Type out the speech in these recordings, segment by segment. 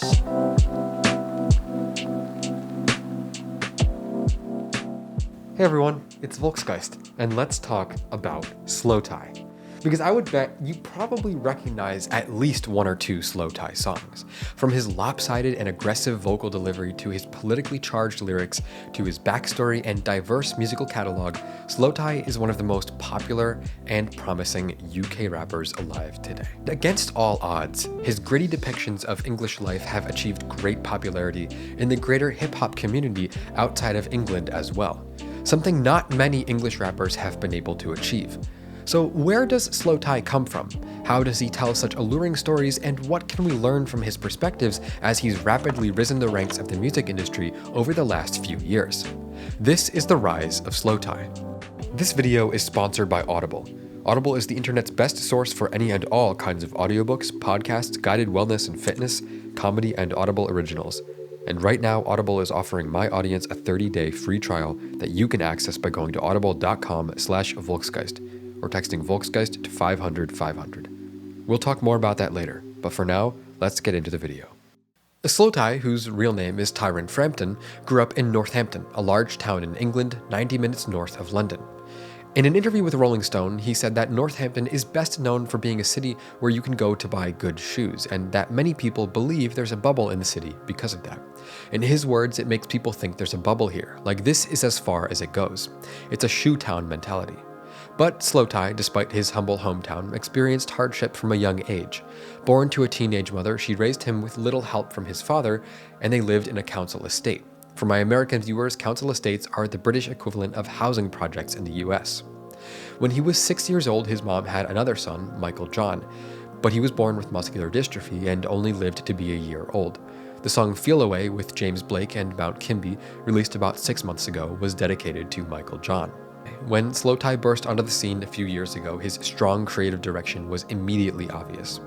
Hey everyone, it's Volksgeist, and let's talk about Slowthai. Because I would bet you probably recognize at least one or two Slowthai songs. From his lopsided and aggressive vocal delivery to his politically charged lyrics to his backstory and diverse musical catalog, Slowthai is one of the most popular and promising UK rappers alive today. Against all odds, his gritty depictions of English life have achieved great popularity in the greater hip-hop community outside of England as well. Something not many English rappers have been able to achieve. So where does Slowthai come from? How does he tell such alluring stories, and what can we learn from his perspectives as he's rapidly risen the ranks of the music industry over the last few years? This is the Rise of Slowthai. This video is sponsored by Audible. Audible is the internet's best source for any and all kinds of audiobooks, podcasts, guided wellness and fitness, comedy, and Audible originals. And right now, Audible is offering my audience a 30-day free trial that you can access by going to audible.com/Volksgeist or texting Volksgeist to 500-500. We'll talk more about that later, but for now, let's get into the video. Slowthai, whose real name is Tyrone Frampton, grew up in Northampton, a large town in England, 90 minutes north of London. In an interview with Rolling Stone, he said that Northampton is best known for being a city where you can go to buy good shoes, and that many people believe there's a bubble in the city because of that. In his words, it makes people think there's a bubble here, like this is as far as it goes. It's a shoe town mentality. But Slowthai, despite his humble hometown, experienced hardship from a young age. Born to a teenage mother, she raised him with little help from his father, and they lived in a council estate. For my American viewers, council estates are the British equivalent of housing projects in the US. When he was 6 years old, his mom had another son, Michael John, but he was born with muscular dystrophy and only lived to be a year old. The song Feel Away with James Blake and Mount Kimby, released about 6 months ago, was dedicated to Michael John. When Slowthai burst onto the scene a few years ago, his strong creative direction was immediately obvious.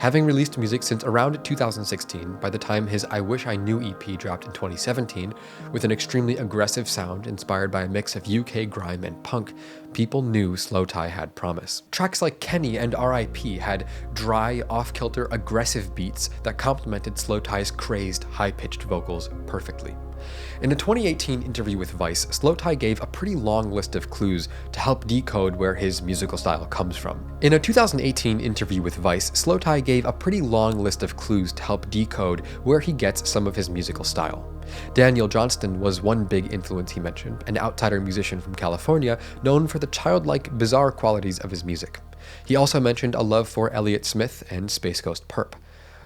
Having released music since around 2016, by the time his I Wish I Knew EP dropped in 2017, with an extremely aggressive sound inspired by a mix of UK grime and punk, people knew Slowthai had promise. Tracks like Kenny and R.I.P. had dry, off-kilter, aggressive beats that complemented Slowthai's crazed, high-pitched vocals perfectly. In a 2018 interview with Vice, Slowthai gave a pretty long list of clues to help decode where his musical style comes from. In a 2018 interview with Vice, Slowthai gave a pretty long list of clues to help decode where he gets some of his musical style. Daniel Johnston was one big influence he mentioned, an outsider musician from California known for the childlike, bizarre qualities of his music. He also mentioned a love for Elliott Smith and Space Ghost Perp.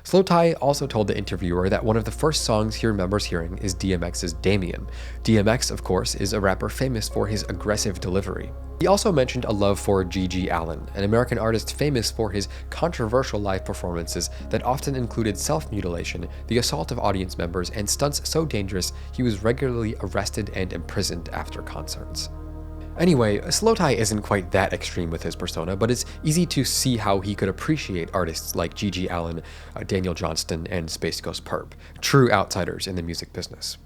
Slowthai also told the interviewer that one of the first songs he remembers hearing is DMX's Damien. DMX, of course, is a rapper famous for his aggressive delivery. He also mentioned a love for G.G. Allin, an American artist famous for his controversial live performances that often included self-mutilation, the assault of audience members, and stunts so dangerous he was regularly arrested and imprisoned after concerts. Anyway, Slowthai isn't quite that extreme with his persona, but it's easy to see how he could appreciate artists like G.G. Allin, Daniel Johnston, and Space Ghost Perp, true outsiders in the music business.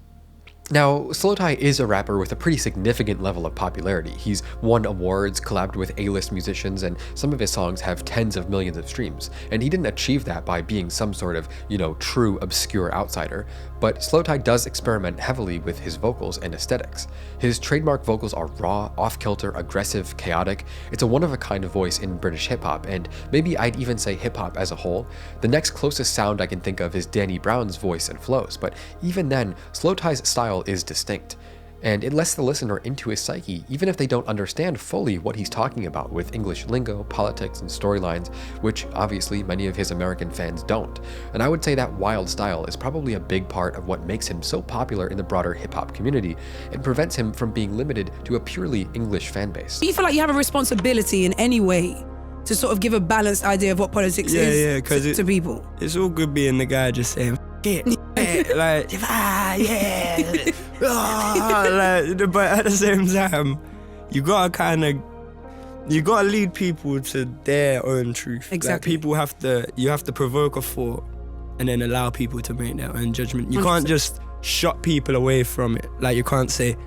Now, Slowthai is a rapper with a pretty significant level of popularity. He's won awards, collabed with A-list musicians, and some of his songs have tens of millions of streams. And he didn't achieve that by being some sort of, true obscure outsider, but Slowthai does experiment heavily with his vocals and aesthetics. His trademark vocals are raw, off-kilter, aggressive, chaotic. It's a one-of-a-kind voice in British hip-hop, and maybe I'd even say hip-hop as a whole. The next closest sound I can think of is Danny Brown's voice and flows, but even then, Slowthai's style is distinct, and it lets the listener into his psyche even if they don't understand fully what he's talking about with English lingo, politics, and storylines, which obviously many of his American fans don't. And I would say that wild style is probably a big part of what makes him so popular in the broader hip-hop community and prevents him from being limited to a purely English fan base. Do you feel like you have a responsibility in any way to sort of give a balanced idea of what politics is to people? It's all good being the guy just saying, it. Like, but at the same time, you gotta lead people to their own truth. Exactly. Like, you have to provoke a thought and then allow people to make their own judgment. You 100%. Can't just shut people away from it. Like, you can't say,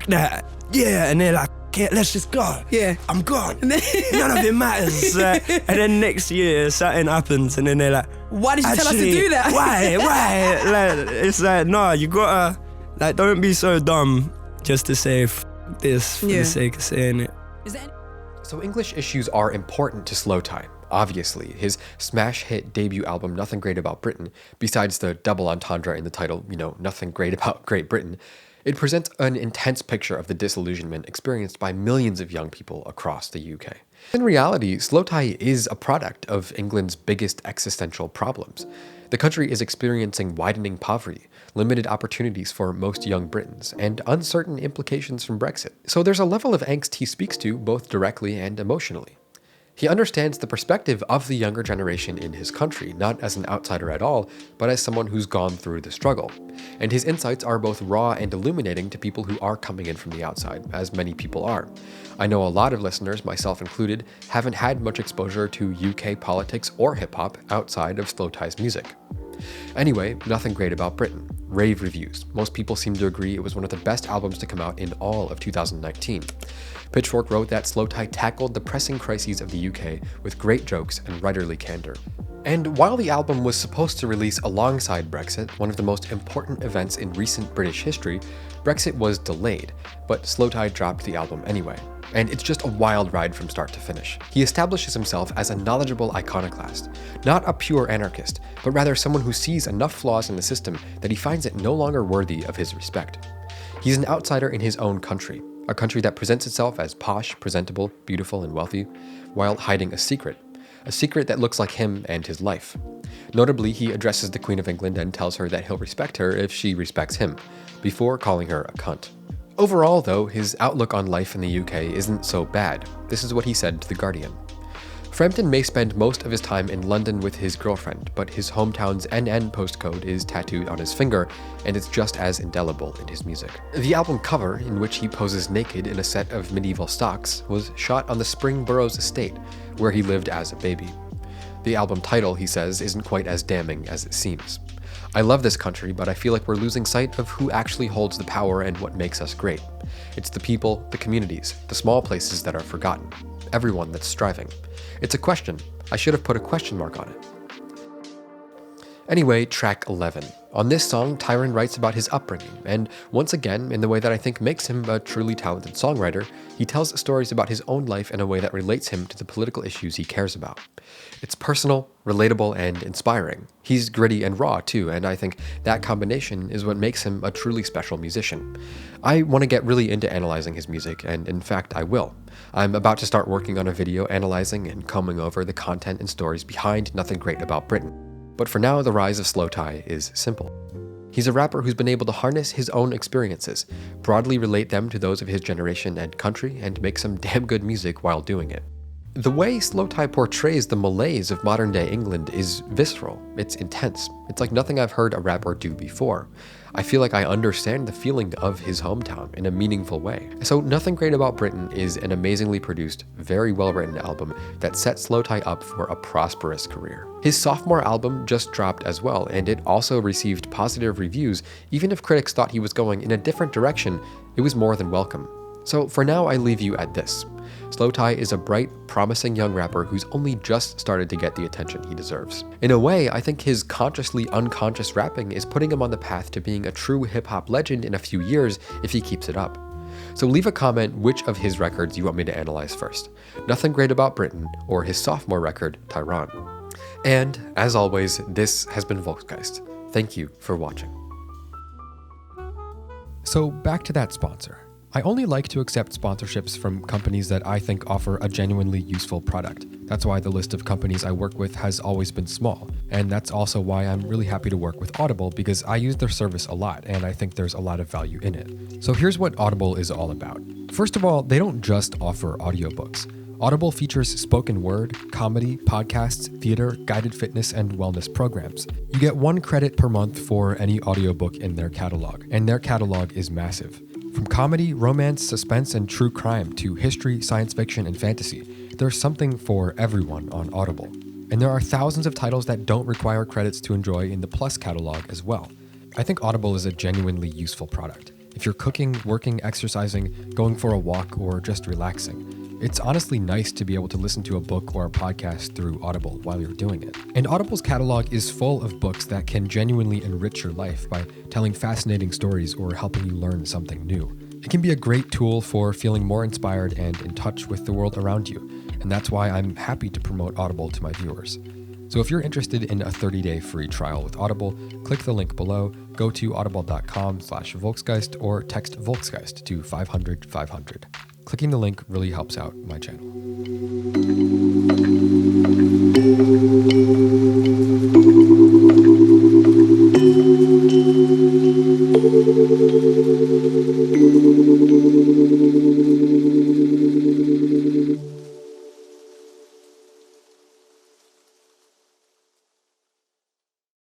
that, yeah, and they're like, okay, let's just go. Yeah. I'm gone. None of it matters. And then next year, something happens, and then they're like, why did you tell us to do that? Why? Like, it's like, no, you gotta, like, don't be so dumb just to say this for the sake of saying it. Is there any- So English issues are important to Slowthai. Obviously, his smash hit debut album, Nothing Great About Britain, besides the double entendre in the title, Nothing Great About Great Britain, it presents an intense picture of the disillusionment experienced by millions of young people across the UK. In reality, Slowthai is a product of England's biggest existential problems. The country is experiencing widening poverty, limited opportunities for most young Britons, and uncertain implications from Brexit. So there's a level of angst he speaks to both directly and emotionally. He understands the perspective of the younger generation in his country, not as an outsider at all, but as someone who's gone through the struggle. And his insights are both raw and illuminating to people who are coming in from the outside, as many people are. I know a lot of listeners, myself included, haven't had much exposure to UK politics or hip-hop outside of Slowthai's music. Anyway, Nothing Great About Britain. Rave reviews. Most people seem to agree it was one of the best albums to come out in all of 2019. Pitchfork wrote that Slowthai tackled the pressing crises of the UK with great jokes and writerly candor. And while the album was supposed to release alongside Brexit, one of the most important events in recent British history, Brexit was delayed, but Slowthai dropped the album anyway. And it's just a wild ride from start to finish. He establishes himself as a knowledgeable iconoclast, not a pure anarchist, but rather someone who sees enough flaws in the system that he finds it no longer worthy of his respect. He's an outsider in his own country, a country that presents itself as posh, presentable, beautiful, and wealthy, while hiding a secret that looks like him and his life. Notably, he addresses the Queen of England and tells her that he'll respect her if she respects him, before calling her a cunt. Overall, though, his outlook on life in the UK isn't so bad. This is what he said to The Guardian. Frampton may spend most of his time in London with his girlfriend, but his hometown's NN postcode is tattooed on his finger, and it's just as indelible in his music. The album cover, in which he poses naked in a set of medieval stocks, was shot on the Spring Burrows estate, where he lived as a baby. The album title, he says, isn't quite as damning as it seems. I love this country, but I feel like we're losing sight of who actually holds the power and what makes us great. It's the people, the communities, the small places that are forgotten. Everyone that's striving. It's a question. I should have put a question mark on it. Anyway, track 11. On this song, Tyron writes about his upbringing, and once again, in the way that I think makes him a truly talented songwriter, he tells stories about his own life in a way that relates him to the political issues he cares about. It's personal, relatable, and inspiring. He's gritty and raw too, and I think that combination is what makes him a truly special musician. I want to get really into analyzing his music, and in fact, I will. I'm about to start working on a video analyzing and combing over the content and stories behind Nothing Great About Britain. But for now, the Rise of Slowthai is simple. He's a rapper who's been able to harness his own experiences, broadly relate them to those of his generation and country, and make some damn good music while doing it. The way Slowthai portrays the malaise of modern-day England is visceral. It's intense. It's like nothing I've heard a rapper do before. I feel like I understand the feeling of his hometown in a meaningful way. So Nothing Great About Britain is an amazingly produced, very well-written album that sets Slowthai up for a prosperous career. His sophomore album just dropped as well, and it also received positive reviews. Even if critics thought he was going in a different direction, it was more than welcome. So for now, I leave you at this. Slowthai is a bright, promising young rapper who's only just started to get the attention he deserves. In a way, I think his consciously unconscious rapping is putting him on the path to being a true hip-hop legend in a few years if he keeps it up. So leave a comment which of his records you want me to analyze first. Nothing Great About Britain or his sophomore record, Tyron. And, as always, this has been Volksgeist. Thank you for watching. So back to that sponsor. I only like to accept sponsorships from companies that I think offer a genuinely useful product. That's why the list of companies I work with has always been small. And that's also why I'm really happy to work with Audible, because I use their service a lot and I think there's a lot of value in it. So here's what Audible is all about. First of all, they don't just offer audiobooks. Audible features spoken word, comedy, podcasts, theater, guided fitness, and wellness programs. You get 1 credit per month for any audiobook in their catalog, and their catalog is massive. From comedy, romance, suspense, and true crime to history, science fiction, and fantasy, there's something for everyone on Audible. And there are thousands of titles that don't require credits to enjoy in the Plus catalog as well. I think Audible is a genuinely useful product. If you're cooking, working, exercising, going for a walk, or just relaxing, it's honestly nice to be able to listen to a book or a podcast through Audible while you're doing it. And Audible's catalog is full of books that can genuinely enrich your life by telling fascinating stories or helping you learn something new. It can be a great tool for feeling more inspired and in touch with the world around you, and that's why I'm happy to promote Audible to my viewers. So if you're interested in a 30-day free trial with Audible, click the link below, go to audible.com/Volksgeist or text Volksgeist to 500-500. Clicking the link really helps out my channel.